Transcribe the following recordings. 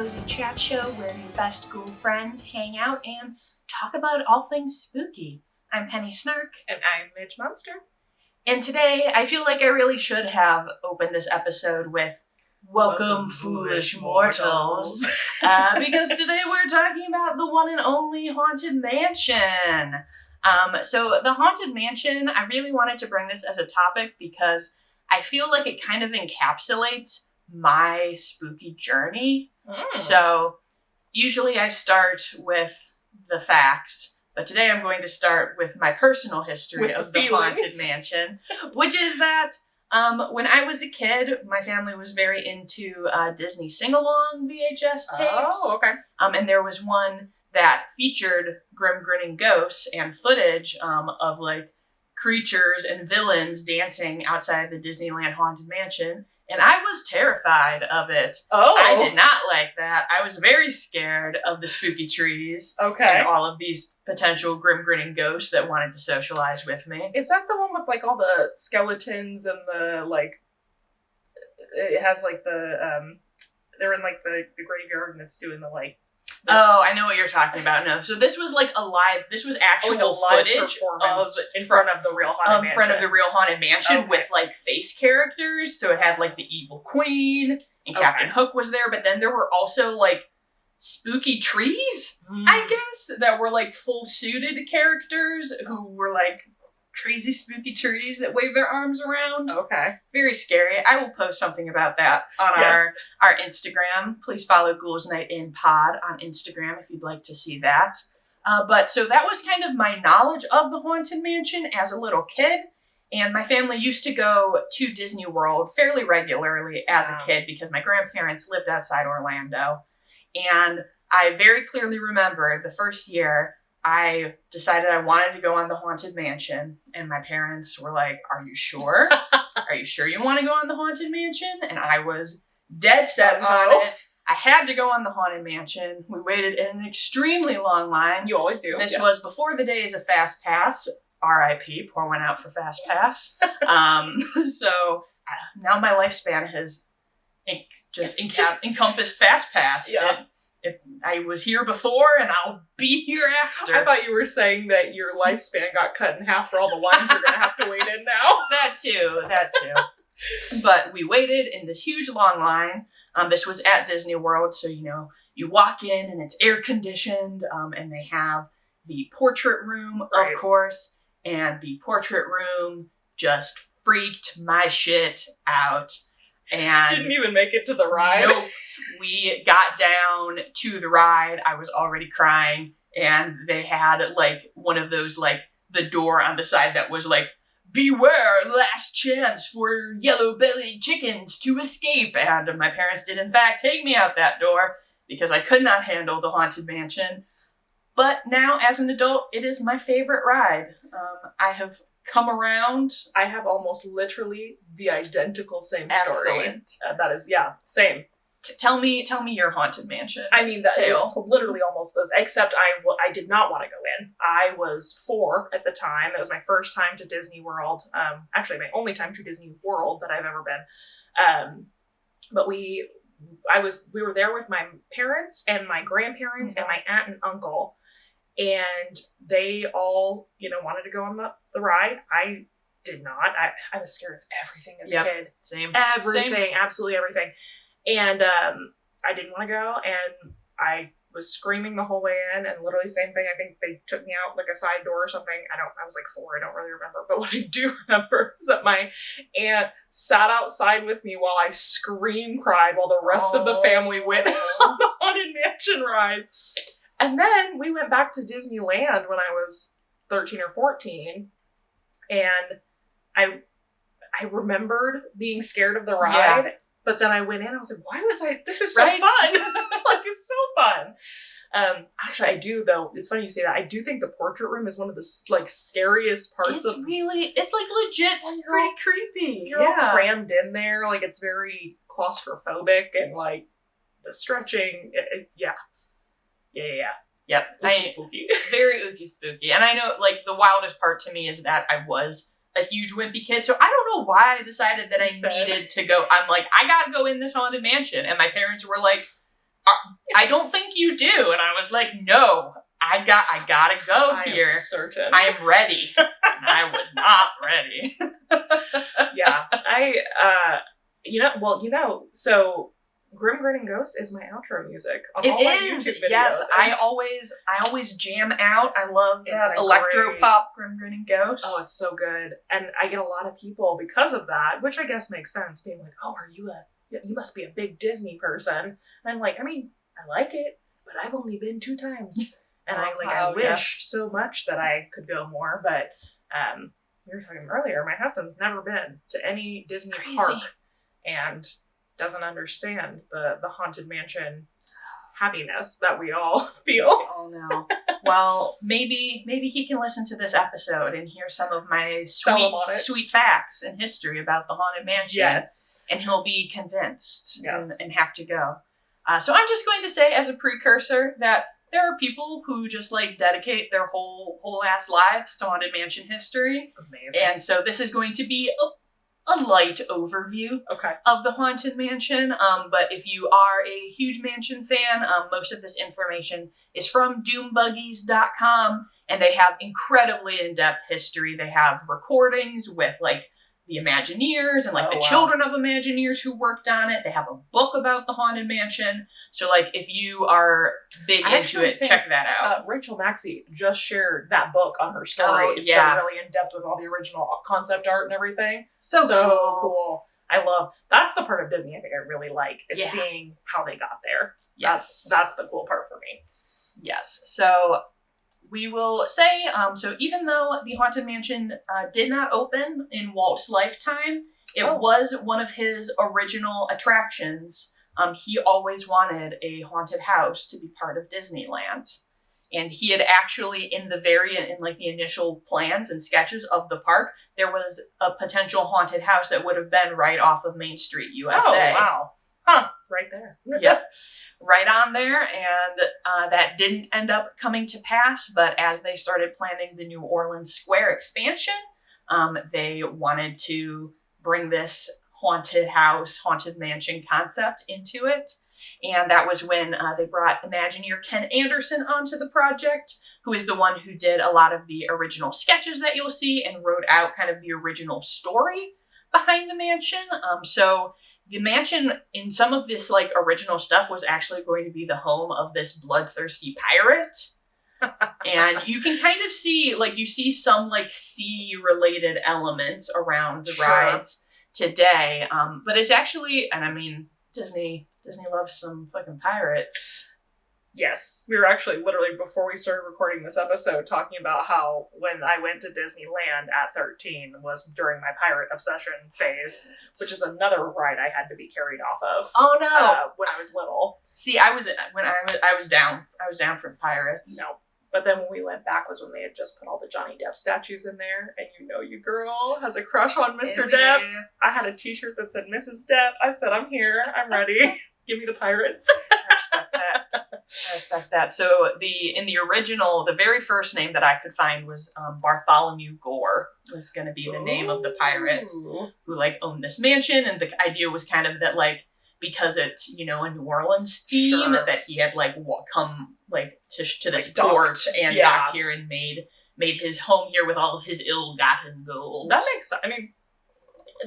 cozy chat show where your best ghoul friends hang out and talk about all things spooky. I'm Penny Snark. And I'm Midge Monster. And today, I feel like I really should have opened this episode with Welcome Foolish Mortals. Because today we're talking about the one and only Haunted Mansion. So the Haunted Mansion, I really wanted to bring this as a topic because I feel like it kind of encapsulates my spooky journey. So usually I start with the facts, but today I'm going to start with my personal history of the Haunted Mansion, which is that when I was a kid, my family was very into Disney sing-along VHS tapes. Oh, okay. And there was one that featured grim grinning ghosts and footage of like creatures and villains dancing outside the Disneyland Haunted Mansion. And I was terrified of it. Oh. I did not like that. I was very scared of the spooky trees. Okay. And all of these potential grim grinning ghosts that wanted to socialize with me. Is that the one with like all the skeletons and the like, it has like the, they're in like the graveyard and it's doing the like, Oh, I know what you're talking about. No, so this was like this was actual footage of in front of the real Haunted Mansion. In front of the real Haunted Mansion with like face characters. So it had like the evil queen and Captain Hook was there, but then there were also like spooky trees, I guess, that were like full suited characters who were like crazy spooky trees that wave their arms around. Okay. Very scary. I will post something about that on our Instagram. Please follow Ghouls Night In Pod on Instagram if you'd like to see that. But so that was kind of my knowledge of the Haunted Mansion as a little kid. And my family used to go to Disney World fairly regularly as a kid because my grandparents lived outside Orlando. And I very clearly remember the first year I decided I wanted to go on the Haunted Mansion, and my parents were like, "Are you sure? Are you sure you want to go on the Haunted Mansion?" And I was dead set on it. I had to go on the Haunted Mansion. We waited in an extremely long line. You always do. This was before the days of Fast Pass. R.I.P. Pour one out for Fast Pass. So now my lifespan has encompassed Fast Pass. Yeah. I was here before and I'll be here after. I thought you were saying that your lifespan got cut in half for all the lines you're going to have to wait in now. That too. But we waited in this huge long line. This was at Disney World, so you walk in and it's air conditioned, and they have the portrait room, of course, and the portrait room just freaked my shit out. And didn't even make it to the ride. Nope. We got down to the ride. I was already crying. And they had like one of those, like the door on the side that was like, "Beware, last chance for yellow-bellied chickens to escape." And my parents did in fact take me out that door because I could not handle the Haunted Mansion. But now as an adult, it is my favorite ride. I have come around. I have almost literally the identical same story. Excellent. That is, same. Tell me your Haunted Mansion. I mean, it's literally almost this, except I did not want to go in. I was 4 at the time. It was my first time to Disney World. Actually, my only time to Disney World that I've ever been. But we were there with my parents and my grandparents and my aunt and uncle. And they all, wanted to go on the ride. I did not. I was scared of everything as a kid. Same. Everything. Same. Absolutely everything. And I didn't want to go. And I was screaming the whole way in. And literally same thing. I think they took me out like a side door or something. I was like 4. I don't really remember. But what I do remember is that my aunt sat outside with me while I cried while the rest of the family went on the Haunted Mansion ride. And then we went back to Disneyland when I was 13 or 14, and I remembered being scared of the ride, but then I went in, I was like, this is so fun. Like, it's so fun. Actually, I do, though, it's funny you say that, I do think the portrait room is one of the, like, scariest parts it's like legit pretty creepy. You're all crammed in there, like, it's very claustrophobic, and, like, the stretching, Yep. Spooky. Very ooky spooky. And I know, like, the wildest part to me is that I was a huge wimpy kid, so I don't know why I decided that I needed to go. I'm like, I gotta go in this Haunted Mansion. And my parents were like, I don't think you do. And I was like, no, I gotta go here. I am certain. I am ready. And I was not ready. Yeah. So Grim Grinning Ghosts is my outro music. It is. Yes, I always jam out. I love that electro pop Grim Grinning Ghosts. Oh, it's so good. And I get a lot of people because of that, which I guess makes sense, being like, oh, you must be a big Disney person. And I'm like, I mean, I like it, but I've only been 2 times. And I wish so much that I could go more, but we were talking earlier, my husband's never been to any Disney park and doesn't understand the Haunted Mansion happiness that we all feel. Oh no. Well, maybe he can listen to this episode and hear some of my sweet facts and history about the Haunted Mansion. Yes. And he'll be convinced and have to go. So I'm just going to say as a precursor that there are people who just like dedicate their whole ass lives to Haunted Mansion history. Amazing. And so this is going to be a light overview of the Haunted Mansion. But if you are a huge Mansion fan, most of this information is from doombuggies.com, and they have incredibly in-depth history. They have recordings with like the Imagineers and like the children of Imagineers who worked on it. They have a book about the Haunted Mansion. So like if you are big into it, check that out. Rachel Maxey just shared that book on her stories. That are really in depth with all the original concept art and everything. So cool. I love, that's the part of Disney I think I really like, is seeing how they got there. Yes. That's the cool part for me. Yes. So we will say, so even though the Haunted Mansion did not open in Walt's lifetime, it was one of his original attractions. He always wanted a haunted house to be part of Disneyland. And he had actually, in the initial plans and sketches of the park, there was a potential haunted house that would have been right off of Main Street, USA. Oh, wow. Huh. Right there. Yep. Right on there. And that didn't end up coming to pass. But as they started planning the New Orleans Square expansion, they wanted to bring this haunted house, haunted mansion concept into it. And that was when they brought Imagineer Ken Anderson onto the project, who is the one who did a lot of the original sketches that you'll see and wrote out kind of the original story behind the mansion. So the mansion in some of this like original stuff was actually going to be the home of this bloodthirsty pirate. And you can kind of see, like, you see some like sea related elements around the rides today. But it's actually, and I mean, Disney loves some fucking pirates. Yes. We were actually literally, before we started recording this episode, talking about how when I went to Disneyland at 13 was during my pirate obsession phase, which is another ride I had to be carried off of. Oh no! When I was little. See, I was down. I was down for the pirates. No. But then when we went back was when they had just put all the Johnny Depp statues in there, and your girl has a crush on Mr. Depp. I had a t-shirt that said Mrs. Depp. I said, I'm here. I'm ready. Give me the pirates. I respect that. I respect that. So in the original, the very first name that I could find was Bartholomew Gore was going to be the name of the pirate who like owned this mansion. And the idea was kind of that like, because it's, a New Orleans theme, that he had like come like to this port and docked here and made his home here with all of his ill-gotten gold. That makes sense. I mean,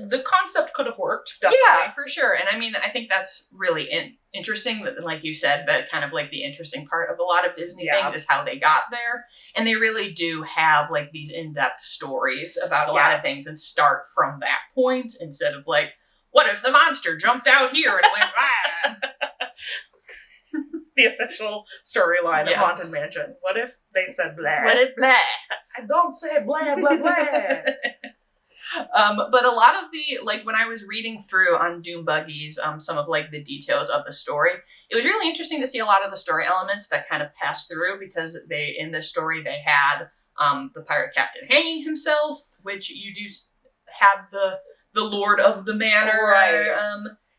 the concept could have worked, definitely. Yeah, for sure. And I mean, I think that's really interesting, like you said, that kind of like the interesting part of a lot of Disney things is how they got there. And they really do have like these in-depth stories about a lot of things and start from that point instead of like, what if the monster jumped out here and went, The official storyline of Haunted Mansion. What if they said blah? What if blah? I don't say blah, blah, blah. But a lot of the, like when I was reading through on Doom Buggies, some of like the details of the story, it was really interesting to see a lot of the story elements that kind of passed through because in this story they had the pirate captain hanging himself, which you do have the lord of the manor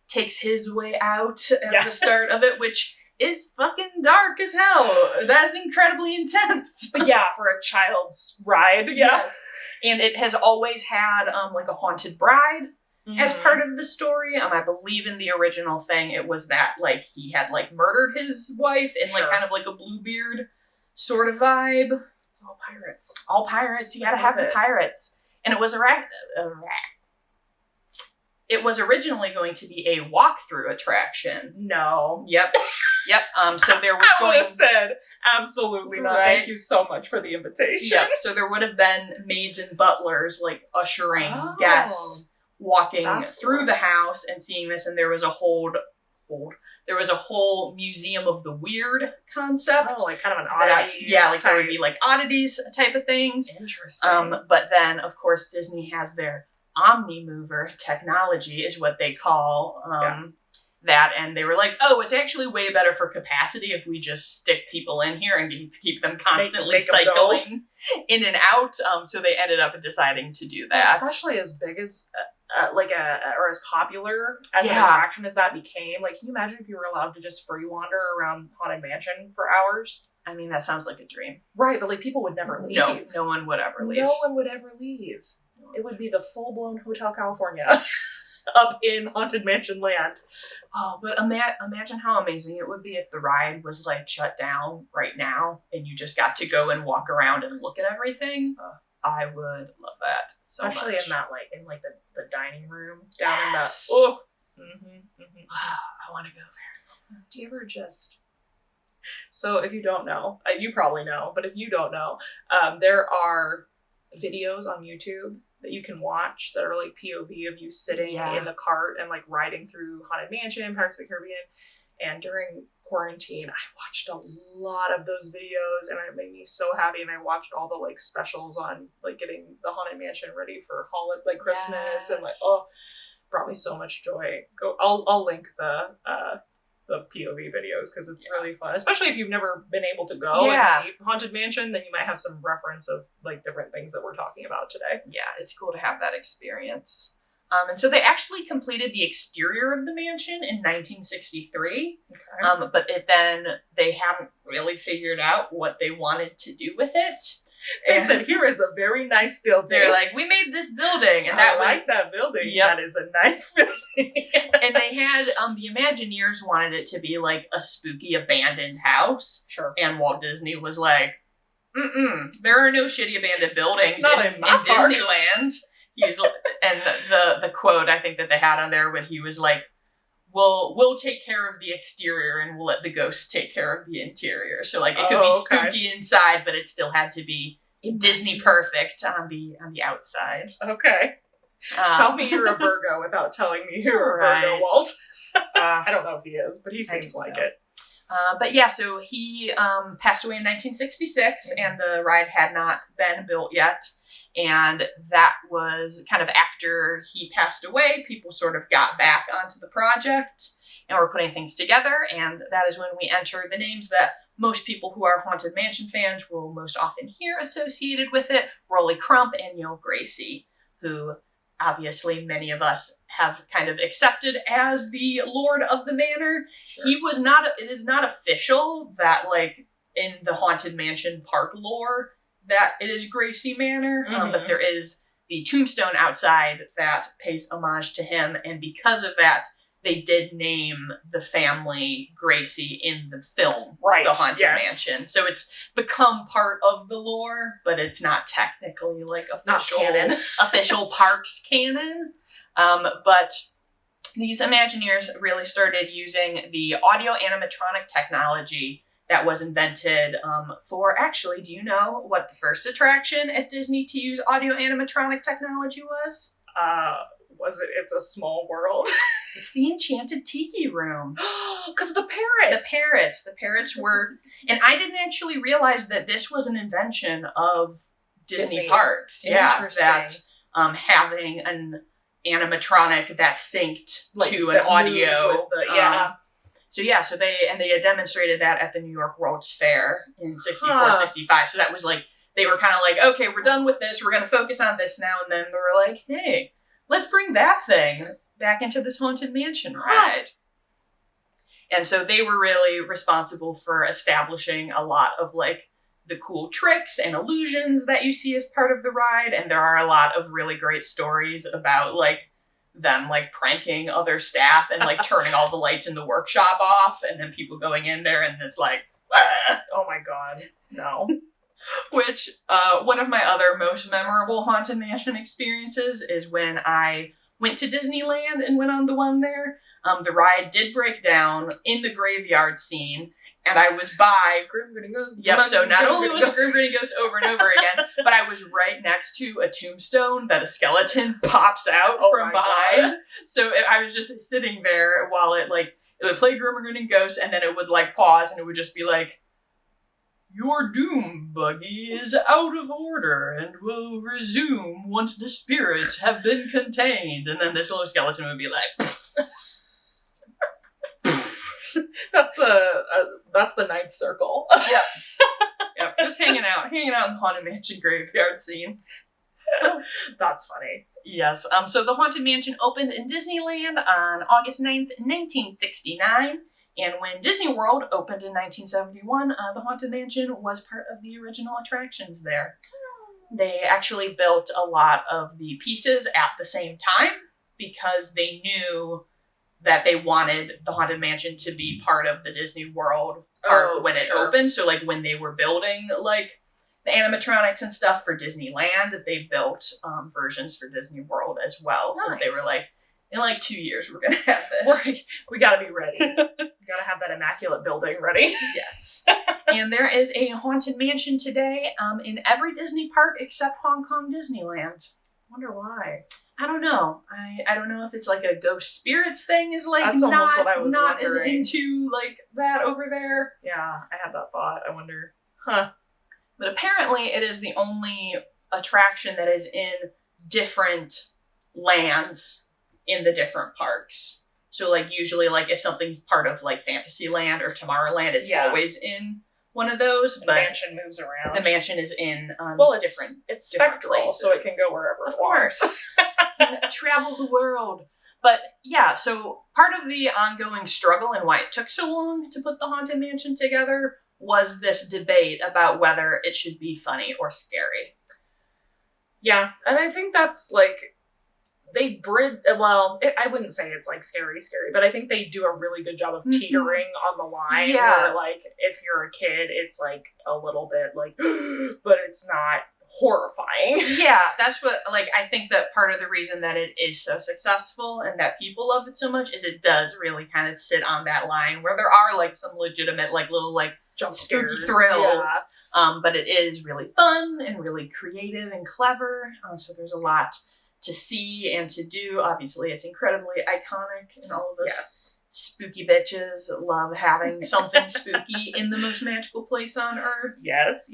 takes his way out at the start of it, which is fucking dark as hell. That's incredibly intense. Yeah, for a child's ride. Yeah. Yes. And it has always had like a haunted bride as part of the story. I believe in the original thing, it was that, like, he had, like, murdered his wife in, like, kind of like a Bluebeard sort of vibe. It's all pirates. All pirates. You gotta have the pirates. And it was it was originally going to be a walkthrough attraction. No. Yep. So there was I would have said, absolutely not. Right. Thank you so much for the invitation. Yep. So there would have been maids and butlers, like, ushering guests walking through the house and seeing this, and there was a whole museum of the weird concept. Oh, like kind of an oddities. There would be like oddities type of things. Interesting. But then, of course, Disney has their Omni-Mover technology, is what they call that, and they were like, oh, it's actually way better for capacity if we just stick people in here and keep them constantly cycling in and out. So they ended up deciding to do that. Especially as big as or as popular as an attraction as that became. Like, can you imagine if you were allowed to just free wander around Haunted Mansion for hours? I mean, that sounds like a dream. Right, but like people would never leave. No one would ever leave. No one would ever leave. It would be the full-blown Hotel California up in Haunted Mansion land. Oh, but imagine how amazing it would be if the ride was, like, shut down right now and you just got to go and walk around and look at everything. I would love that so especially much. in that, like, in like the dining room down in the I want to go there. Do you ever just... So if you don't know, you probably know, but if you don't know, there are videos on YouTube that you can watch that are like POV of you sitting in the cart and like riding through Haunted Mansion, Pirates of the Caribbean. And during quarantine, I watched a lot of those videos and it made me so happy. And I watched all the like specials on like getting the Haunted Mansion ready for holiday, like Christmas, and like, brought me so much joy. I'll link the POV videos because it's really fun, especially if you've never been able to go and see Haunted Mansion. Then you might have some reference of like different things that we're talking about today. Yeah, it's cool to have that experience. And so they actually completed the exterior of the mansion in 1963. Okay. But then they hadn't really figured out what they wanted to do with it. They said, here is a very nice building. They're like, we made this building. And I like that building. Yep. That is a nice building. And they had, the Imagineers wanted it to be like a spooky abandoned house. Sure. And Walt Disney was like, there are no shitty abandoned buildings in Disneyland. And the quote I think that they had on there when he was like, we'll take care of the exterior and we'll let the ghosts take care of the interior. So like it could be spooky inside, but it still had to be Disney perfect on the outside. Okay. Tell me you're a Virgo without telling me you're a Virgo, Walt. I don't know if he is, but he seems like it. But yeah, so he passed away in 1966 and the ride had not been built yet. And that was kind of after he passed away, people sort of got back onto the project and were putting things together. And that is when we enter the names that most people who are Haunted Mansion fans will most often hear associated with it. Rolly Crump and Neil Gracie, who obviously many of us have kind of accepted as the Lord of the Manor. Sure. It is not official that like in the Haunted Mansion park lore that it is Gracie Manor, but there is the tombstone outside that pays homage to him, and because of that, they did name the family Gracie in the film, The Haunted Mansion. So it's become part of the lore, but it's not technically like official parks canon. But these Imagineers really started using the audio animatronic technology that was invented for, actually, do you know what the first attraction at Disney to use audio animatronic technology was? It's a Small World? It's the Enchanted Tiki Room. Because the parrots. The parrots were, and I didn't actually realize that this was an invention of Disney parks. Interesting. That having an animatronic that synced to an audio. So they had demonstrated that at the New York World's Fair in 64, 65. So that was like, they were kind of like, okay, we're done with this. We're going to focus on this now. And then they were like, hey, let's bring that thing back into this Haunted Mansion ride. And so they were really responsible for establishing a lot of like the cool tricks and illusions that you see as part of the ride. And there are a lot of really great stories about like them like pranking other staff and like turning all the lights in the workshop off, and then people going in there and it's like, ah! Oh my god, no. Which, one of my other most memorable Haunted Mansion experiences is when I went to Disneyland and went on the one there. The ride did break down in the graveyard scene, and I was by... Yep, so not only was Grim Grinning Ghost over and over again, but I was right next to a tombstone that a skeleton pops out from behind. God. So I was just sitting there while it would play Grim Grinning Ghost, and then it would like pause, and it would just be like, "Your doom, Buggy, is out of order and will resume once the spirits have been contained." And then this little skeleton would be like... That's the ninth circle. Yep. Just hanging out in the Haunted Mansion graveyard scene. That's funny. Yes. So the Haunted Mansion opened in Disneyland on August 9th, 1969. And when Disney World opened in 1971, the Haunted Mansion was part of the original attractions there. They actually built a lot of the pieces at the same time because they knew that they wanted the Haunted Mansion to be part of the Disney World park when it opened. So like when they were building like the animatronics and stuff for Disneyland, they built versions for Disney World as well. Nice. Since they were like, in like 2 years, we're going to have this. We got to be ready. We got to have that immaculate building ready. Yes. And there is a Haunted Mansion today in every Disney park except Hong Kong Disneyland. Wonder why. I don't know. I don't know if it's like a ghost spirits thing is like that's almost what I was not wondering. As into like that over there. Yeah, I had that thought. I wonder. Huh. But apparently it is the only attraction that is in different lands in the different parks. So like usually like if something's part of like Fantasyland or Tomorrowland, it's always in one of those. The mansion moves around. The mansion is in it's spectral, places. So it can go wherever it wants. Travel the world. But yeah, so part of the ongoing struggle and why it took so long to put the Haunted Mansion together was this debate about whether it should be funny or scary. Yeah, and I think that's like, they I wouldn't say it's like scary, but I think they do a really good job of teetering on the line. Yeah. Where, like, if you're a kid, it's like a little bit like, but it's not horrifying. Yeah, that's what, like, I think that part of the reason that it is so successful and that people love it so much is it does really kind of sit on that line where there are, like, some legitimate, like, little, like, jump spooky scares. thrills. Yeah. But it is really fun and really creative and clever. So there's a lot to see and to do. Obviously, it's incredibly iconic, and all of us spooky bitches love having something spooky in the most magical place on earth. Yes.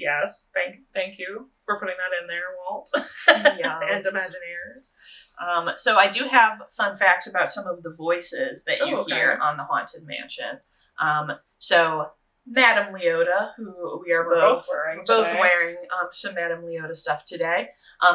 Thank you for putting that in there, Walt. Yes. And Imagineers. So I do have fun facts about some of the voices that you hear on the Haunted Mansion. So Madame Leota, who we are both wearing some Madame Leota stuff today.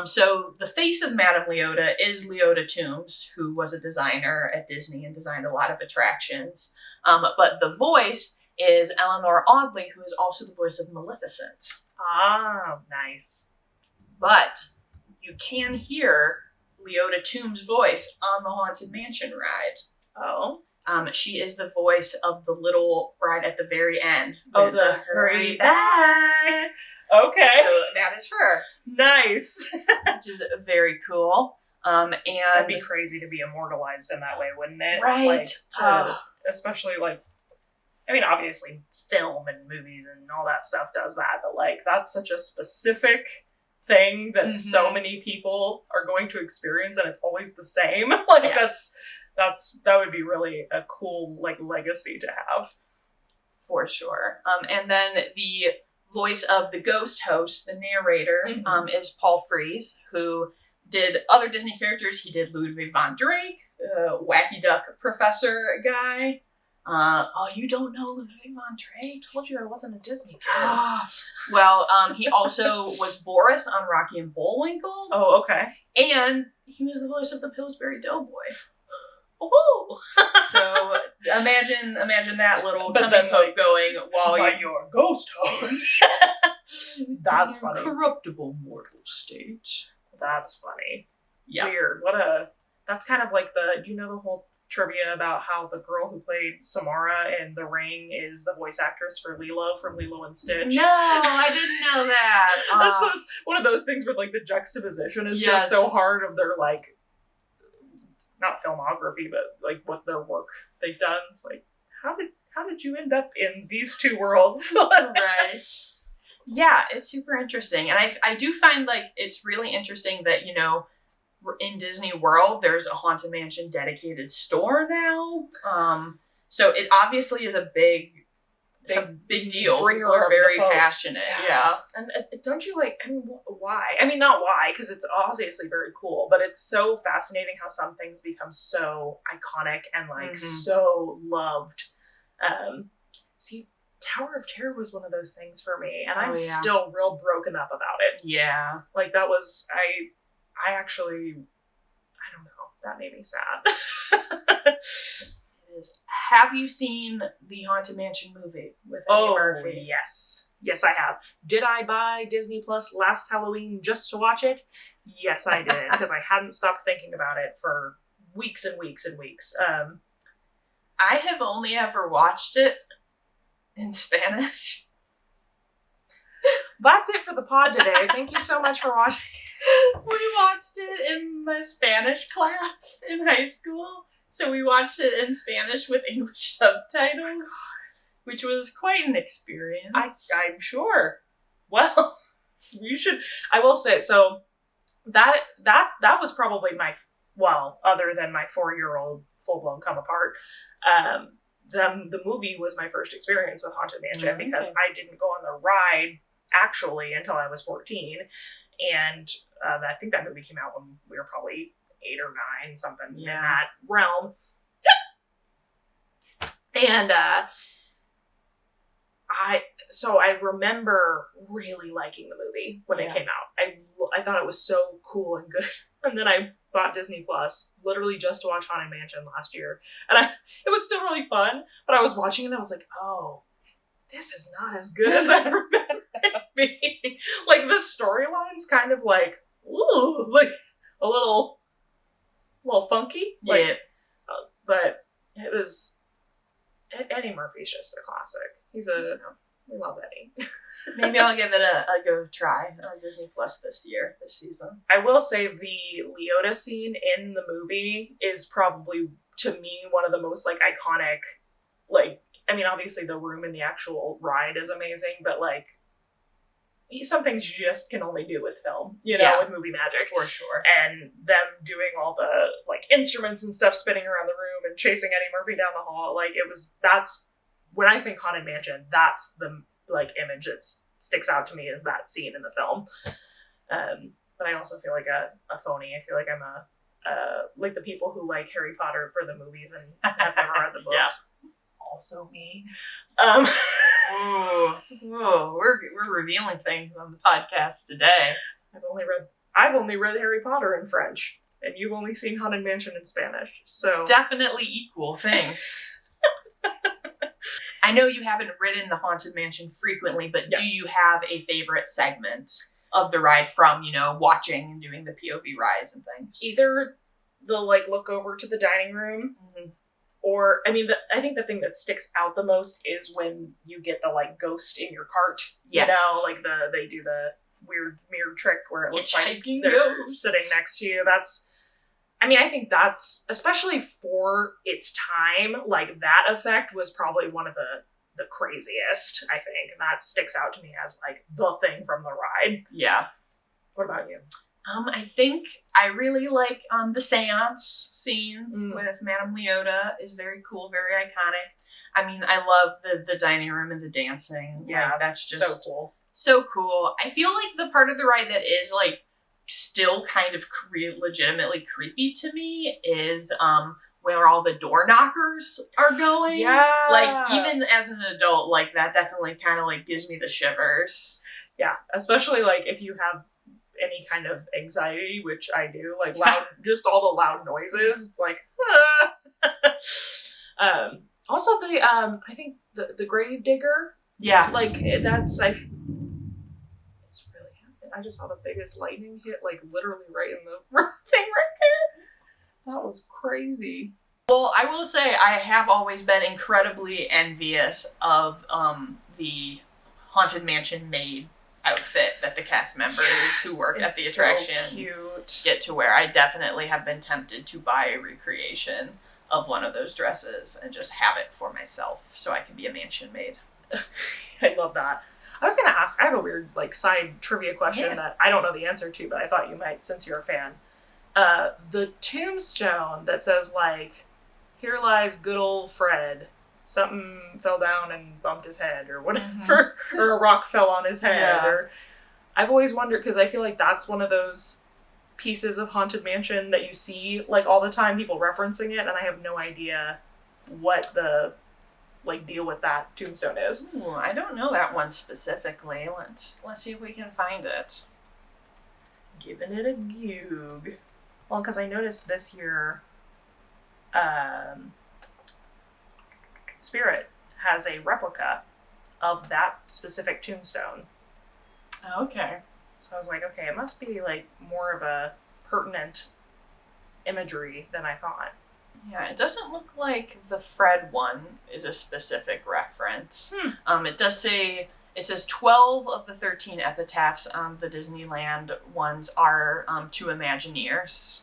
So the face of Madame Leota is Leota Toombs, who was a designer at Disney and designed a lot of attractions. But the voice is Eleanor Audley, who is also the voice of Maleficent. Ah, nice. But you can hear Leota Toombs' voice on the Haunted Mansion ride. Oh. She is the voice of the little bride at the very end. Oh, the hurry back. Okay. So that is her. Nice. Which is very cool. And that'd be crazy to be immortalized in that way, wouldn't it? Right. Like, especially like, I mean, obviously film and movies and all that stuff does that, but like that's such a specific thing that so many people are going to experience, and it's always the same. Like that would be really a cool like legacy to have. For sure. And then the voice of the ghost host, the narrator, is Paul Frees, who did other Disney characters. He did Ludwig von Drake, Wacky Duck Professor guy. You don't know Ludwig von Drake? Told you I wasn't a Disney kid. Well, he also was Boris on Rocky and Bullwinkle. Oh, okay. And he was the voice of the Pillsbury Doughboy. Oh, so imagine that little tummy poke going while you're ghost host. That's funny. Corruptible mortal state. That's funny. Yeah. Weird. What a that's kind of like do you know the whole trivia about how the girl who played Samara in The Ring is the voice actress for Lilo from Lilo and Stitch? No, I didn't know that. That's it's one of those things where like the juxtaposition is just so hard of their like, not filmography, but like what their work they've done. It's like, how did you end up in these two worlds? Right. Yeah, it's super interesting. And I do find like it's really interesting that, you know, in Disney World, there's a Haunted Mansion dedicated store now. So it obviously is a big deal. Bringer We're of very the folks. passionate. Yeah. And don't you like, I mean, why? I mean, not why, because it's obviously very cool, but it's so fascinating how some things become so iconic and like so loved. See, Tower of Terror was one of those things for me, and I'm still real broken up about it. Yeah. Like that was, I actually, I don't know, that made me sad. It is. Have you seen the Haunted Mansion movie with Eddie Murphy? Yes. Yes, I have. Did I buy Disney Plus last Halloween just to watch it? Yes, I did, because I hadn't stopped thinking about it for weeks and weeks and weeks. I have only ever watched it in Spanish. That's it for the pod today. Thank you so much for watching. We watched it in my Spanish class in high school. So we watched it in Spanish with English subtitles, which was quite an experience. I'm sure. Well, you should. I will say, so that was probably other than my 4-year-old full-blown come apart, the movie was my first experience with Haunted Mansion because I didn't go on the ride actually until I was 14. And I think that movie came out when we were probably 8 or 9, something in that realm. And I remember really liking the movie when it came out. I thought it was so cool and good. And then I bought Disney Plus literally just to watch Haunted Mansion last year. And it was still really fun, but I was watching it and I was like, oh, this is not as good as I remember it being. Like the storyline's kind of like, ooh, like a little funky. Like, but it was, Eddie Murphy's just a classic. We love Eddie. Maybe I'll give it a go try on Disney Plus this season. I will say the Leota scene in the movie is probably, to me, one of the most like iconic, like, I mean, obviously the room in the actual ride is amazing, but like some things you just can only do with film, you know, with movie magic. For sure. And them doing all the like instruments and stuff spinning around the room and chasing Eddie Murphy down the hall, like that's when I think Haunted Mansion, that's the like image that sticks out to me is that scene in the film. But I also feel like a phony. I feel like I'm like the people who like Harry Potter for the movies and have never read the books. Also me. Whoa, we're revealing things on the podcast today. I've only read Harry Potter in French, and you've only seen Haunted Mansion in Spanish. So definitely equal things. I know you haven't ridden the Haunted Mansion frequently, but do you have a favorite segment of the ride from, you know, watching and doing the POV rides and things? Either the like look over to the dining room, or I mean, I think the thing that sticks out the most is when you get the like ghost in your cart. Yes. You know, like they do the weird mirror trick where it looks like they're sitting next to you. I think that's, especially for its time, like that effect was probably one of the craziest, I think. And that sticks out to me as like the thing from the ride. Yeah. What about you? I think I really like the seance scene with Madame Leota is very cool, very iconic. I mean, I love the dining room and the dancing. Yeah, like, that's just so cool. So cool. I feel like the part of the ride that is like still kind of legitimately creepy to me is where all the door knockers are going. Yeah. Like even as an adult, like that definitely kind of like gives me the shivers. Yeah, especially like if you have any kind of anxiety, which I do, like loud, just all the loud noises. It's like, also the I think the grave digger. Yeah, like it's really happening. I just saw the biggest lightning hit, like literally right in the thing right there. That was crazy. Well, I will say I have always been incredibly envious of the Haunted Mansion maid outfit that the cast members who work at the attraction get to wear. I definitely have been tempted to buy a recreation of one of those dresses and just have it for myself so I can be a mansion maid. I love that. I was going to ask, I have a weird side trivia question that I don't know the answer to, but I thought you might since you're a fan. The tombstone that says here lies good old Fred. Something fell down and bumped his head or whatever, or a rock fell on his head. Or I've always wondered, because I feel like that's one of those pieces of Haunted Mansion that you see all the time, people referencing it, and I have no idea what the deal with that tombstone is. Ooh, I don't know that one specifically. Let's see if we can find it. Giving it a goog. Well, because I noticed this year, Spirit has a replica of that specific tombstone. Okay. So I was like, okay, it must be more of a pertinent imagery than I thought. Yeah, it doesn't look like the Fred one is a specific reference. It does say, it says 12 of the 13 epitaphs on the Disneyland ones are to Imagineers.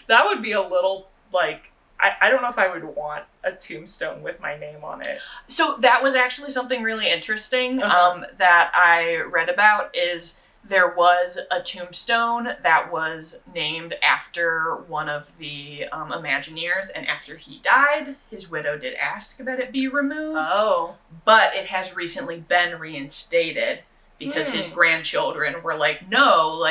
That would be a little, I don't know if I would want a tombstone with my name on it. So that was actually something really interesting that I read about is there was a tombstone that was named after one of the Imagineers, and after he died, his widow did ask that it be removed. Oh. But it has recently been reinstated because his grandchildren were like, no,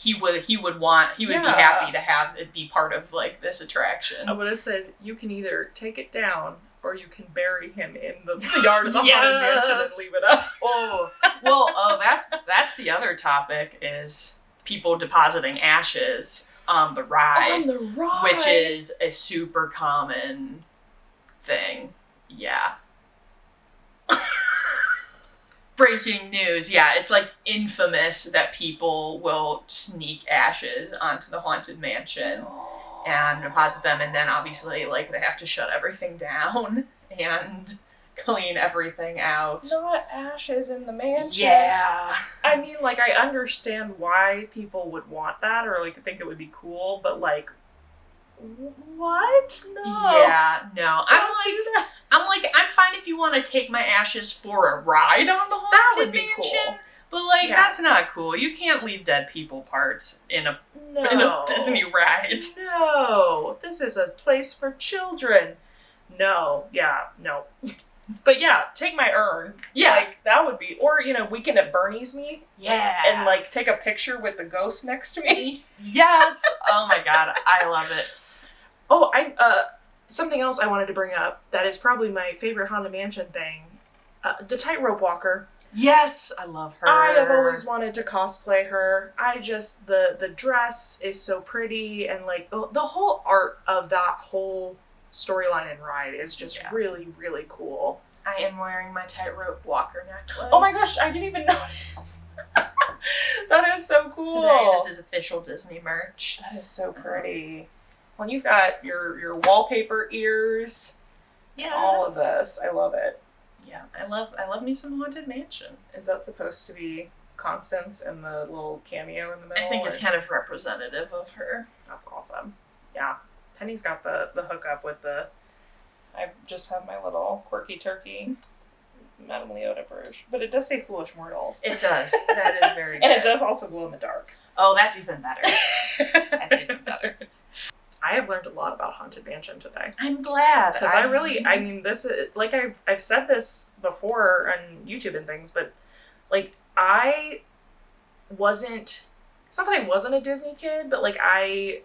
he would be happy to have it be part of this attraction. I would have said, you can either take it down or you can bury him in the yard of the Haunted Mansion and leave it up. Oh, well, that's the other topic is people depositing ashes on the ride. On the ride! Which is a super common thing. Yeah. Breaking news. Yeah, it's infamous that people will sneak ashes onto the Haunted Mansion. And deposit them, and then obviously, they have to shut everything down and clean everything out. Not ashes in the mansion. Yeah. I mean, I understand why people would want that or, think it would be cool, but, what? No. Yeah, no. I'm fine if you want to take my ashes for a ride on the Haunted Mansion. Cool. But, that's not cool. You can't leave dead people parts in a Disney ride. No. This is a place for children. No. Yeah, no. But yeah, take my urn. Yeah. That would be, or, Weekend at Bernie's me. Yeah. And, take a picture with the ghost next to me. Yes. Oh my God. I love it. Oh, something else I wanted to bring up that is probably my favorite Haunted Mansion thing. The tightrope walker. Yes, I love her. I have always wanted to cosplay her. The dress is so pretty, and the whole art of that whole storyline and ride is just really, really cool. I am wearing my tightrope walker necklace. Oh my gosh, I didn't even notice. That is so cool. Today, this is official Disney merch. That is so pretty. Well, you've got your wallpaper ears. Yes. All of this. I love it. Yeah, I love me some Haunted Mansion. Is that supposed to be Constance and the little cameo in the middle? I think it's kind of representative of her. That's awesome. Yeah. Penny's got the hookup with I just have my little quirky turkey Madame Leota brooch. But it does say Foolish Mortals. It does. That is very good. And it does also glow in the dark. Oh, that's even better. That's even better. I have learned a lot about Haunted Mansion today. I'm glad. Because this is, I've said this before on YouTube and things, but, I wasn't, it's not that I wasn't a Disney kid, but, I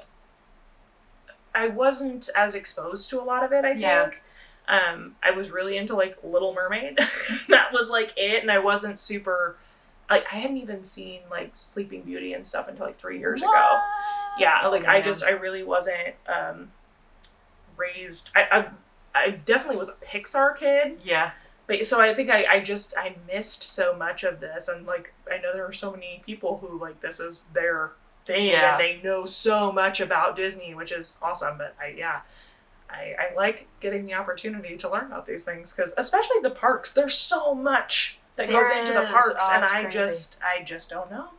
wasn't as exposed to a lot of it, I think. Yeah. I was really into, Little Mermaid. That was, it, and I wasn't super, I hadn't even seen, Sleeping Beauty and stuff until, 3 years ago. Yeah, I really wasn't raised. I definitely was a Pixar kid. Yeah. But so I think I missed so much of this, and I know there are so many people who this is their thing, and they know so much about Disney, which is awesome. But I like getting the opportunity to learn about these things, because especially the parks, there's so much that goes into the parks, and I just don't know.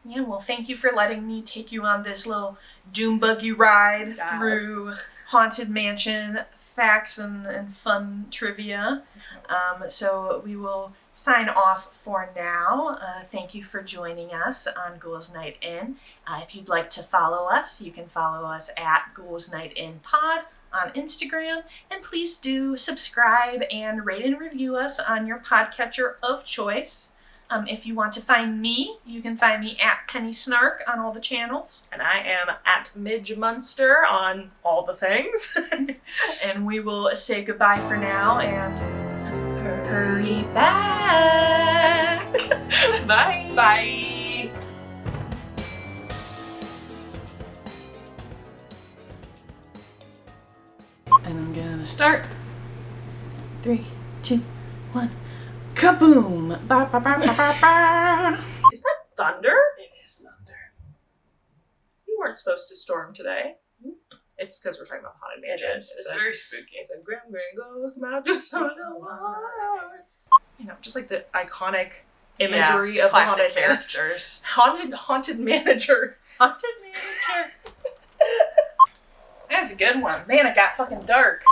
Yeah, well, thank you for letting me take you on this little Doom Buggy ride through Haunted Mansion facts and fun trivia. So we will sign off for now. Thank you for joining us on Ghouls Night In. If you'd like to follow us, you can follow us at Ghouls Night In Pod on Instagram. And please do subscribe and rate and review us on your podcatcher of choice. If you want to find me, you can find me at Penny Snark on all the channels. And I am at Midge Munster on all the things. And we will say goodbye for now and hurry back. Bye. Bye. And I'm gonna start. 3, 2, 1. Kaboom! Ba, ba, ba, ba, ba, ba. Is that thunder? It is thunder. You weren't supposed to storm today. It's because we're talking about Haunted Mansion. It is. It's very spooky. It's a Grim Gringo, come out to some You know, just like the iconic imagery of the haunted characters. Haunted manager. Haunted manager. That's a good one. Man, it got fucking dark.